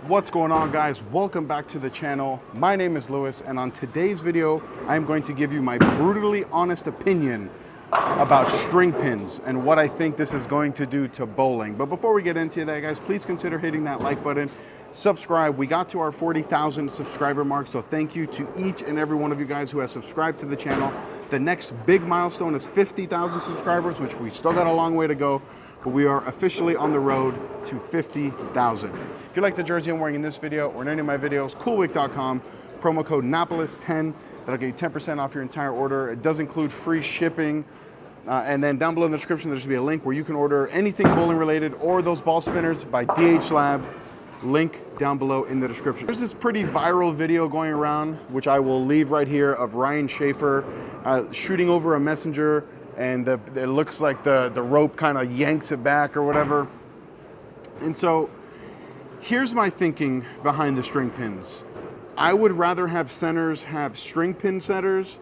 What's going on, guys? Welcome back to the channel. My name is Lewis, and on today's video I'm going to give you my brutally honest opinion about string pins and what I think this is going to do to bowling. But before we get into that, guys, please consider hitting that like button, subscribe. We got to our 40,000 subscriber mark, so thank you to each and every one of you guys who has subscribed to the channel. The next big milestone is 50,000 subscribers, which we still got a long way to go, but we are officially on the road to 50,000. If you like the jersey I'm wearing in this video or in any of my videos, coolwick.com, promo code Napoles10, that'll get you 10% off your entire order. It does include free shipping. And then down below in the description, there's gonna be a link where you can order anything bowling related or those ball spinners by DH Lab. Link down below in the description. There's this pretty viral video going around, which I will leave right here, of Ryan Schaefer shooting over a messenger, and it looks like the rope kind of yanks it back or whatever. And so here's my thinking behind the string pins. I would rather have centers have string pin setters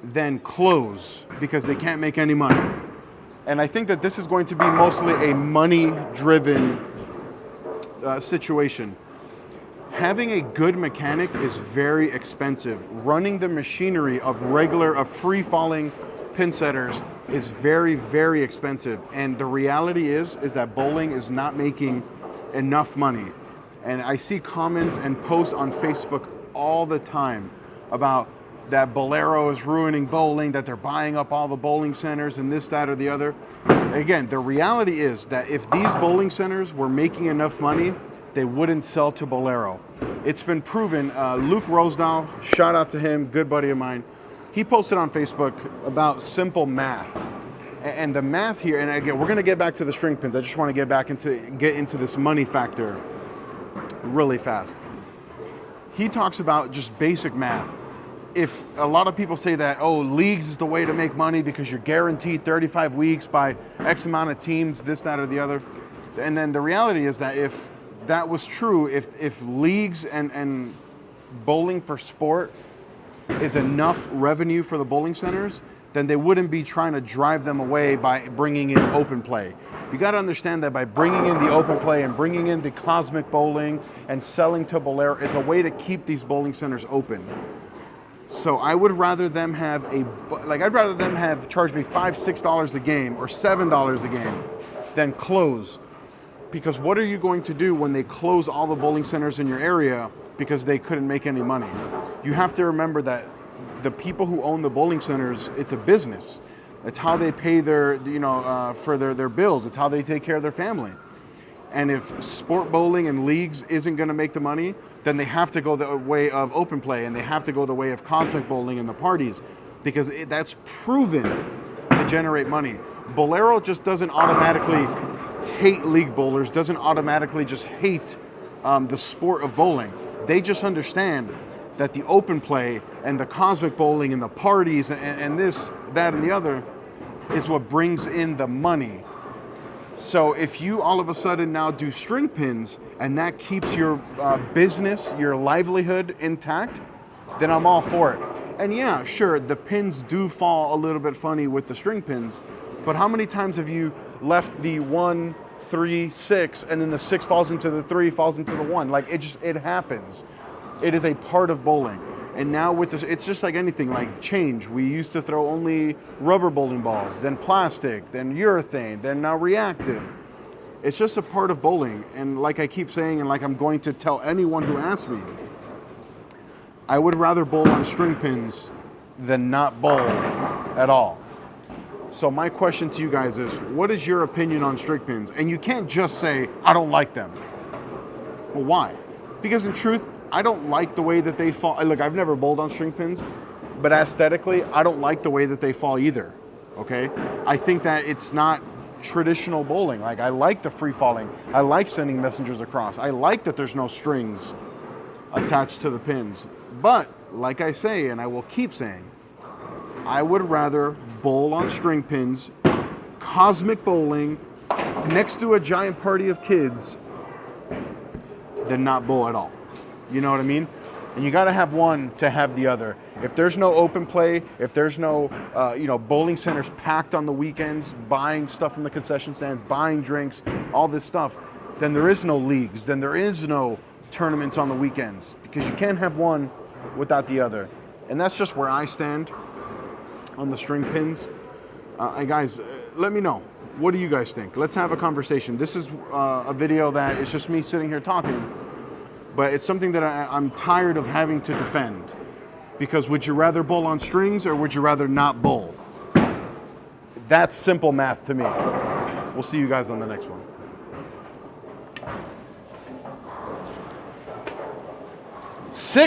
than close, because they can't make any money. And I think that this is going to be mostly a money-driven situation. Having a good mechanic is very expensive. Running the machinery of free-falling pin setters is very, very expensive. And the reality is that bowling is not making enough money. And I see comments and posts on Facebook all the time about that Bolero is ruining bowling, that they're buying up all the bowling centers and this, that, or the other. Again, the reality is that if these bowling centers were making enough money, they wouldn't sell to Bolero. It's been proven. Luke Rosedal, shout out to him, good buddy of mine. He posted on Facebook about simple math. And the math here, and again, we're gonna get back to the string pins. I just wanna get into this money factor really fast. He talks about just basic math. If a lot of people say that, oh, leagues is the way to make money because you're guaranteed 35 weeks by X amount of teams, this, that, or the other. And then the reality is that if that was true, if leagues and bowling for sport is enough revenue for the bowling centers, then they wouldn't be trying to drive them away by bringing in open play. You got to understand that by bringing in the open play and bringing in the cosmic bowling and selling to Bolero is a way to keep these bowling centers open. So I would rather them have I'd rather them have charged me $5, $6 a game or $7 a game than close. Because what are you going to do when they close all the bowling centers in your area because they couldn't make any money? You have to remember that the people who own the bowling centers, it's a business. It's how they pay their, for their bills. It's how they take care of their family. And if sport bowling and leagues isn't going to make the money, then they have to go the way of open play, and they have to go the way of cosmic bowling and the parties, because that's proven to generate money. Bolero just doesn't automatically hate league bowlers, doesn't automatically just hate the sport of bowling. They just understand that the open play and the cosmic bowling and the parties and this, that, and the other is what brings in the money. So if you all of a sudden now do string pins and that keeps your business, your livelihood intact, then I'm all for it. And yeah, sure, the pins do fall a little bit funny with the string pins, but how many times have you left the 1, 3, 6, and then the 6 falls into the 3, falls into the 1? Like, it happens. It is a part of bowling. And now with this, it's just like anything, like change. We used to throw only rubber bowling balls, then plastic, then urethane, then now reactive. It's just a part of bowling. And like I keep saying, and like I'm going to tell anyone who asks me, I would rather bowl on string pins than not bowl at all. So my question to you guys is, what is your opinion on string pins? And you can't just say, I don't like them. Well, why? Because in truth, I don't like the way that they fall. Look, I've never bowled on string pins, but aesthetically, I don't like the way that they fall either, okay? I think that it's not traditional bowling. Like, I like the free falling. I like sending messengers across. I like that there's no strings attached to the pins. But, like I say, and I will keep saying, I would rather bowl on string pins, cosmic bowling, next to a giant party of kids, than not bowl at all. You know what I mean? And you got to have one to have the other. If there's no open play, if there's no, bowling centers packed on the weekends, buying stuff from the concession stands, buying drinks, all this stuff, then there is no leagues, then there is no tournaments on the weekends, because you can't have one without the other. And that's just where I stand on the string pins. And guys, let me know. What do you guys think? Let's have a conversation. This is a video that is just me sitting here talking, but it's something that I'm tired of having to defend. Because would you rather bull on strings or would you rather not bull? That's simple math to me. We'll see you guys on the next one. Six